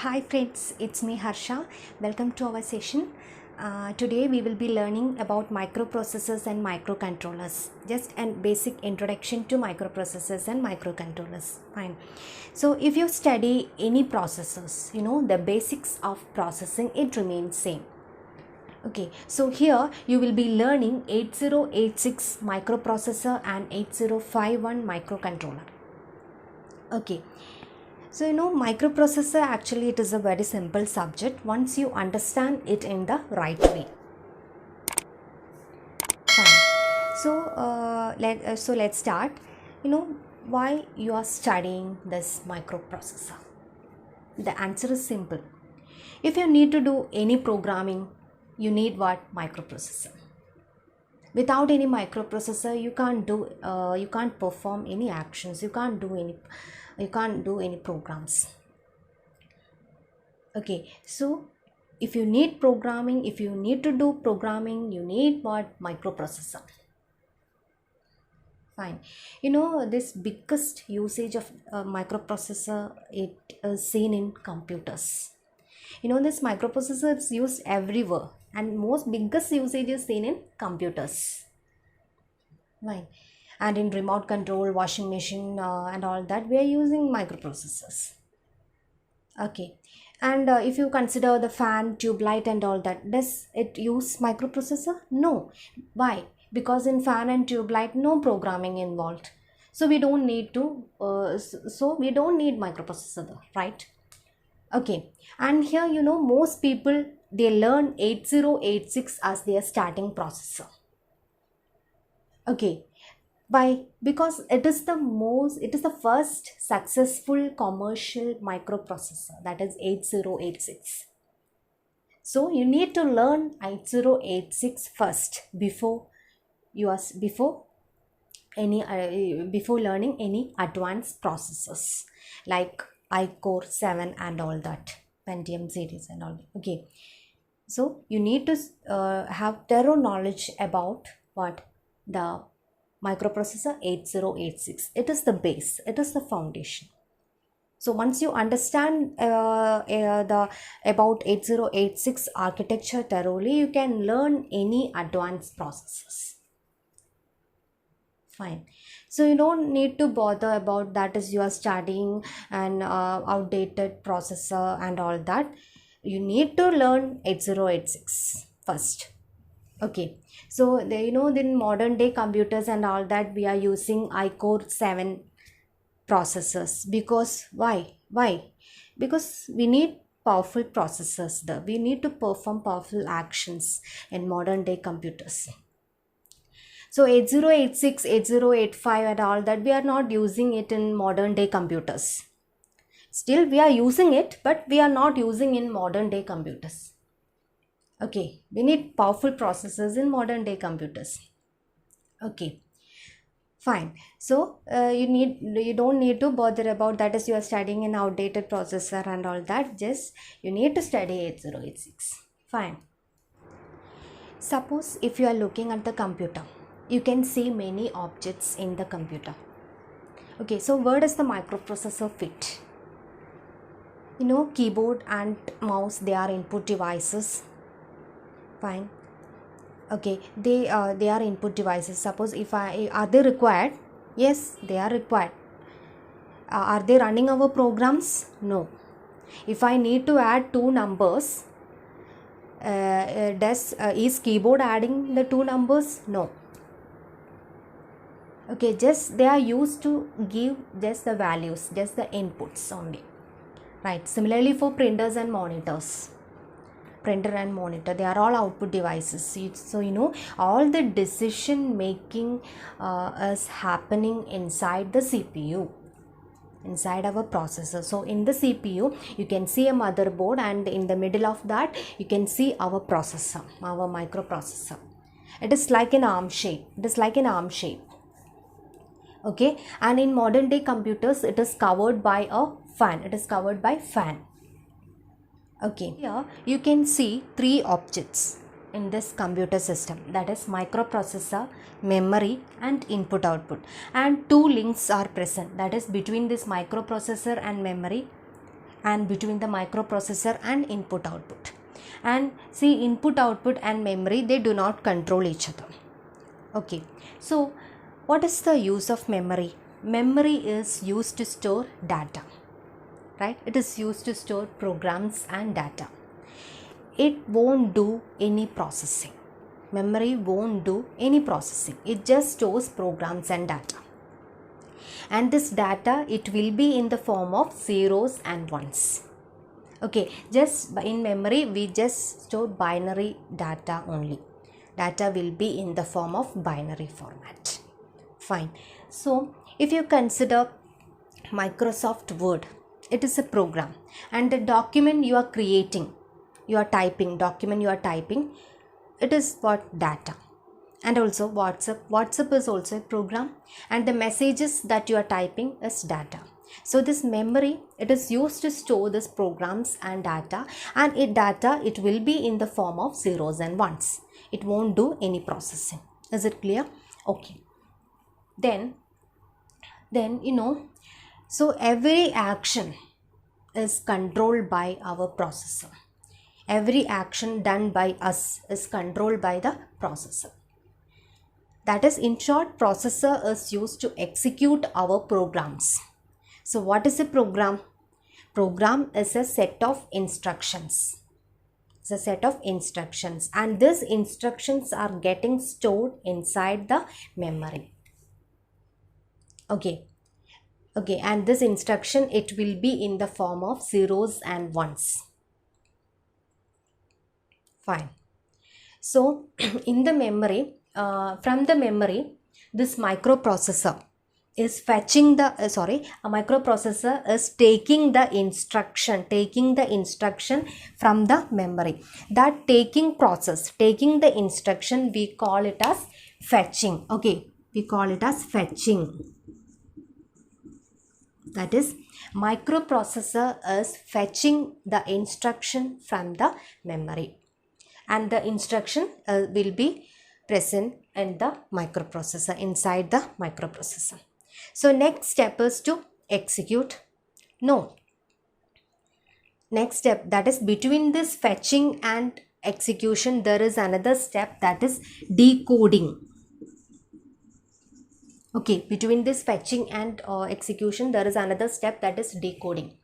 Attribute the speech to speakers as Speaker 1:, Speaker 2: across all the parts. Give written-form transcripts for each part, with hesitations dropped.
Speaker 1: Hi friends, it's me Harsha. Welcome to our session. Today we will be learning about microprocessors and microcontrollers. Just a basic introduction to microprocessors and microcontrollers. Fine. So if you study any processors, the basics of processing, it remains same. Okay, so here you will be learning 8086 microprocessor and 8051 microcontroller. Okay, so microprocessor actually it is a very simple subject once you understand it in the right way. Fine. So let's start. Why you are studying this microprocessor? The answer is simple. If you need to do any programming, you need what? Microprocessor. Without any microprocessor, you can't perform any actions. You can't do any programs. Okay, so if you need programming, if you need to do programming, you need what? Microprocessor. Fine. This biggest usage of microprocessor, it is seen in computers. This microprocessor is used everywhere and most biggest usage is seen in computers. Fine. And in remote control, washing machine and all that, we are using microprocessors. Okay, and if you consider the fan, tube light and all that, does it use microprocessor? No. Why? Because in fan and tube light no programming involved, so we don't need microprocessor, right? Okay, and here most people, they learn 8086 as their starting processor. Okay, because it is the first successful commercial microprocessor, that is 8086. So you need to learn 8086 first before before learning any advanced processors like iCore 7 and all that, Pentium series and all. Okay, so you need to have thorough knowledge about what? The microprocessor 8086. It is the base, it is the foundation. So once you understand the about 8086 architecture thoroughly, you can learn any advanced processors. Fine. So you don't need to bother about that is you are studying an outdated processor and all that. You need to learn 8086 first. Okay, so in modern day computers and all that, we are using iCore 7 processors. Because why? Because we need powerful processors there. We need to perform powerful actions in modern day computers. So 8086, 8085 and all that, we are not using it in modern day computers. Still we are using it, but we are not using in modern day computers. Okay, we need powerful processors in modern day computers. Okay, fine. So you don't need to bother about that is you are studying an outdated processor and all that. Just you need to study 8086. Fine. Suppose if you are looking at the computer, you can see many objects in the computer. Okay, so where does the microprocessor fit? Keyboard and mouse, they are input devices. Fine. Okay, they are input devices. Suppose if are they required? Yes, they are required. Are they running our programs? No. If I need to add two numbers, is keyboard adding the two numbers? No. Okay, just they are used to give just the values, just the inputs only, right? Similarly for printers and monitors, printer and monitor, they are all output devices. So all the decision making is happening inside the CPU, inside our processor. So in the CPU you can see a motherboard, and in the middle of that you can see our processor, our microprocessor. It is like an arm shape. Okay, and in modern day computers it is covered by a fan. Okay, here you can see three objects in this computer system, that is microprocessor, memory and input output, and two links are present, that is between this microprocessor and memory and between the microprocessor and input output. And see, input output and memory, they do not control each other. Okay, so what is the use of memory? Memory is used to store data, right? It is used to store programs and data. It won't do any processing. Memory won't do any processing. It just stores programs and data. And this data, it will be in the form of zeros and ones. Okay, just in memory, we just store binary data only. Data will be in the form of binary format. Fine. So, if you consider Microsoft Word, it is a program, and the document you are creating, you are typing, document you are typing, it is what? Data. And also WhatsApp is also a program, and the messages that you are typing is data. So this memory, it is used to store these programs and data, and it will be in the form of zeros and ones. It won't do any processing. Is it clear? Okay. Then so every action is controlled by our processor. Every action done by us is controlled by the processor. That is, in short, processor is used to execute our programs. So what is a program? Program is a set of instructions. It's a set of instructions, and these instructions are getting stored inside the memory. Okay, and this instruction, it will be in the form of zeros and ones. Fine. So in the memory, from the memory, this microprocessor is fetching the a microprocessor is taking the instruction from the memory. That taking the instruction, we call it as fetching. Okay, we call it as fetching. That is, microprocessor is fetching the instruction from the memory, and the instruction will be present in the microprocessor, inside the microprocessor. So next step is to execute. No. Next step, that is, between this fetching and execution, there is another step, that is decoding. Okay, between this fetching and execution, there is another step, that is decoding.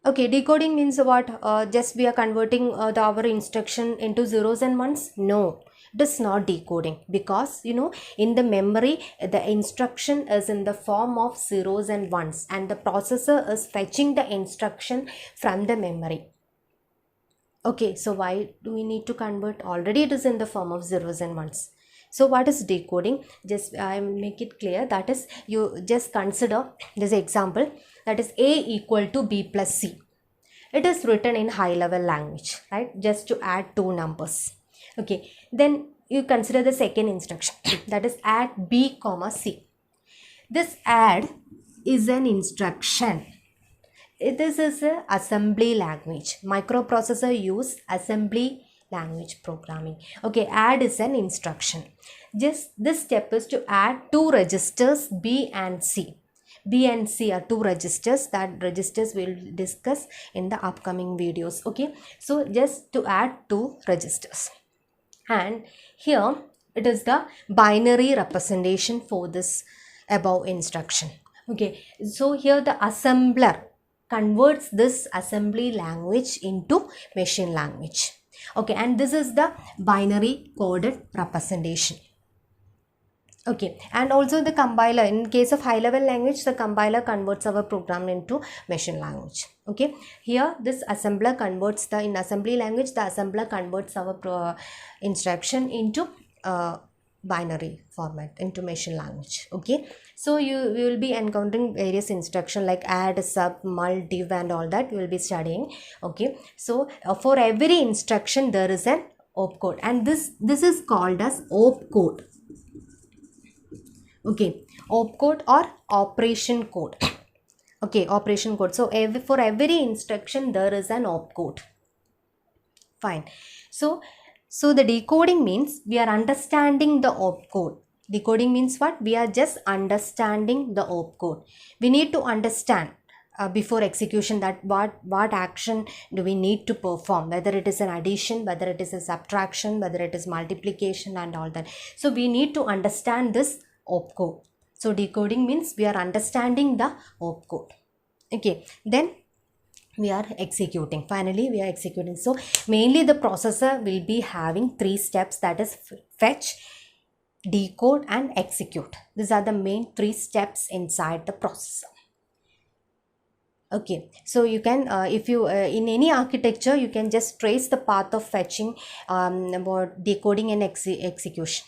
Speaker 1: Okay, decoding means what? Just we are converting our instruction into zeros and ones? No, it is not decoding, because in the memory, the instruction is in the form of zeros and ones, and the processor is fetching the instruction from the memory. Okay, so why do we need to convert? Already it is in the form of zeros and ones. So what is decoding? Just I make it clear. That is, you just consider this example, that is A equal to B plus C. It is written in high level language, right? Just to add two numbers. Okay, then you consider the second instruction, that is add B comma C. This add is an instruction. This is an assembly language. Microprocessor use assembly language programming. Okay, add is an instruction. Just this step is to add two registers B and C. B and C are two registers. That registers we'll discuss in the upcoming videos. Okay, so just to add two registers, and here it is the binary representation for this above instruction. Okay, so here the assembler converts this assembly language into machine language. Okay, and this is the binary coded representation. Okay, and also the compiler, in case of high level language, the compiler converts our program into machine language. Okay, here this assembler converts in assembly language, the assembler converts our instruction into binary format, into machine language. Okay, so you will be encountering various instructions like add, sub, mul, div and all that you will be studying. Okay, so for every instruction there is an opcode, and this is called as opcode. Okay, opcode or operation code. Okay, operation code. So for every instruction there is an opcode. Fine. So the decoding means we are understanding the opcode. Decoding means what? We are just understanding the opcode. We need to understand before execution, that what action do we need to perform, whether it is an addition, whether it is a subtraction, whether it is multiplication and all that. So we need to understand this opcode. So decoding means we are understanding the opcode. Okay, then we are executing. Finally we are executing. So mainly the processor will be having 3 steps, that is fetch, decode and execute. These are the main 3 steps inside the processor. Okay, so you can if you in any architecture you can just trace the path of fetching, about decoding and execution.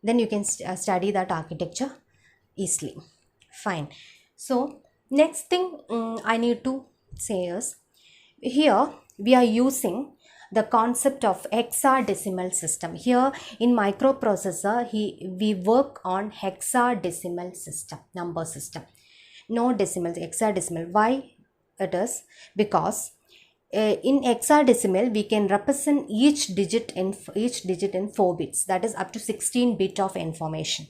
Speaker 1: Then you can study that architecture easily. Fine. So next thing I need to say is, here we are using the concept of hexadecimal system. Here in microprocessor we work on hexadecimal system, number system, no decimals, hexadecimal. Why it is? Because in hexadecimal we can represent each digit in 4 bits, that is up to 16 bit of information.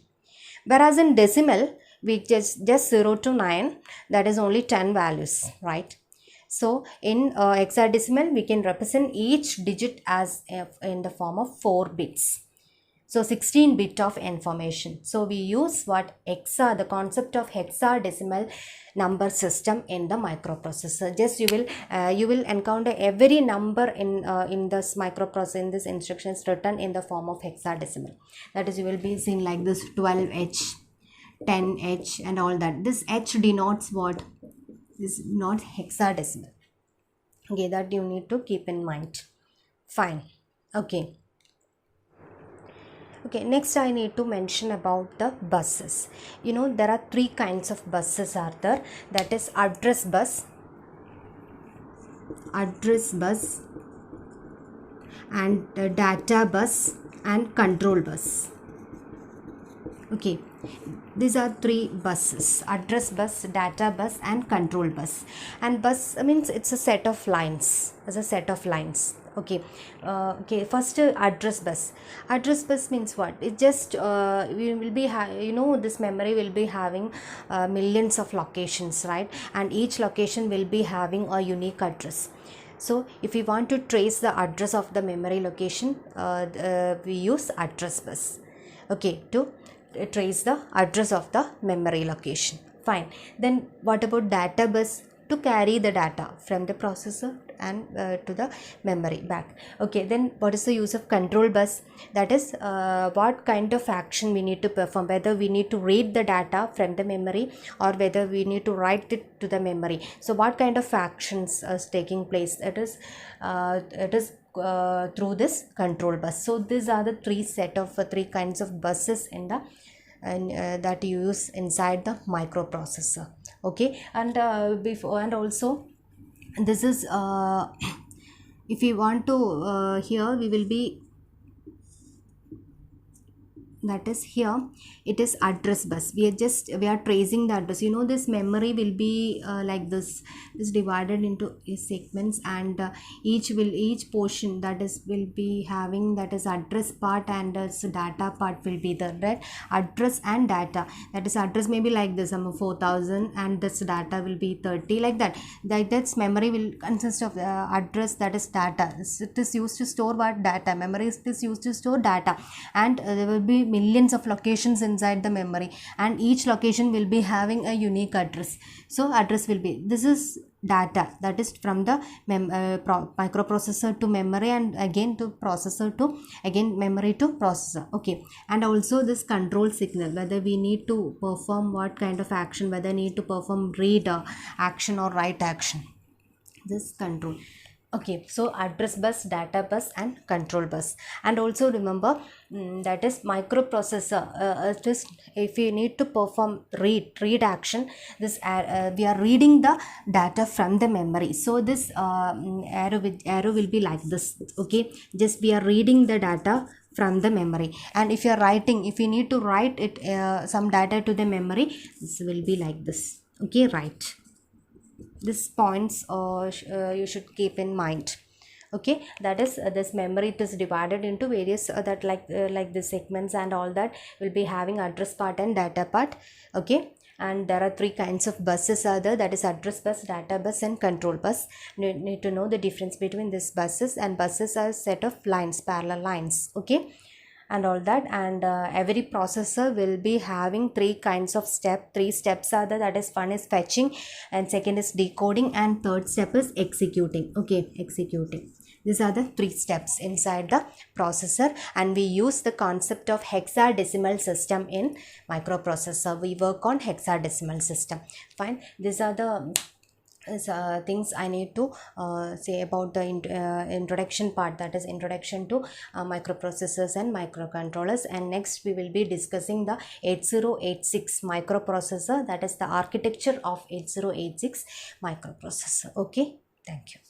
Speaker 1: Whereas in decimal we just 0 to 9, that is only 10 values, right? So in hexadecimal we can represent each digit as in the form of 4 bits. So 16 bit of information. So we use the concept of hexadecimal number system in the microprocessor. Just you will encounter every number in this microprocessor, in this instructions written in the form of hexadecimal. That is, you will be seeing like this 12H, 10H and all that. This H denotes what? This is not hexadecimal. Okay, that you need to keep in mind. Fine. Okay. Okay, next I need to mention about the buses. You know, there are 3 kinds of buses are there. That is address bus, and data bus and control bus. Okay, these are 3 buses: address bus, data bus and control bus. And bus means it's a set of lines, Okay, okay, first address bus. Address bus means what? It just we will be this memory will be having millions of locations, right? And each location will be having a unique address. So if we want to trace the address of the memory location, we use address bus, okay, to trace the address of the memory location. Fine. Then what about data bus? To carry the data from the processor and to the memory back. Okay, then what is the use of control bus? That is what kind of action we need to perform, whether we need to read the data from the memory or whether we need to write it to the memory. So what kind of actions is taking place? It is through this control bus. So these are the 3 kinds of buses in the that you use inside the microprocessor. Okay, and also this is if you want to here we will be, that is, here it is address bus. We are tracing the address. You know, this memory will be like this is divided into segments, and each portion that is will be having, that is address part and data part will be there, right? Address and data, that is address may be like this 4000 and this data will be 30, like that. That's memory will consist of address, that is data. It is used to store what? Data. Memory is used to store data, and there will be millions of locations inside the memory, and each location will be having a unique address. So address will be, this is data, that is from the microprocessor to memory, and again to processor to again memory to processor. Okay, and also this control signal, whether we need to perform what kind of action, whether need to perform read action or write action, this control. Okay, so address bus, data bus and control bus. And also remember that is microprocessor, just if you need to perform read action, this we are reading the data from the memory. So this arrow will be like this. Okay, just we are reading the data from the memory, and if you are writing, if you need to write it some data to the memory, this will be like this. Okay, right. This points you should keep in mind. Okay, that is this memory, it is divided into various like the segments and all that will be having address part and data part. Okay, and there are three kinds of buses are there, that is address bus, data bus, and control bus. You need to know the difference between these buses, and buses are a set of lines, parallel lines, okay, and all that. And every processor will be having three steps are there, that is one is fetching, and second is decoding, and third step is executing, okay, executing. These are the three steps inside the processor, and we use the concept of hexadecimal system in microprocessor. We work on hexadecimal system. Fine, these are the things I need to say about the introduction part, that is introduction to microprocessors and microcontrollers. And next we will be discussing the 8086 microprocessor, that is the architecture of 8086 microprocessor. Okay, thank you.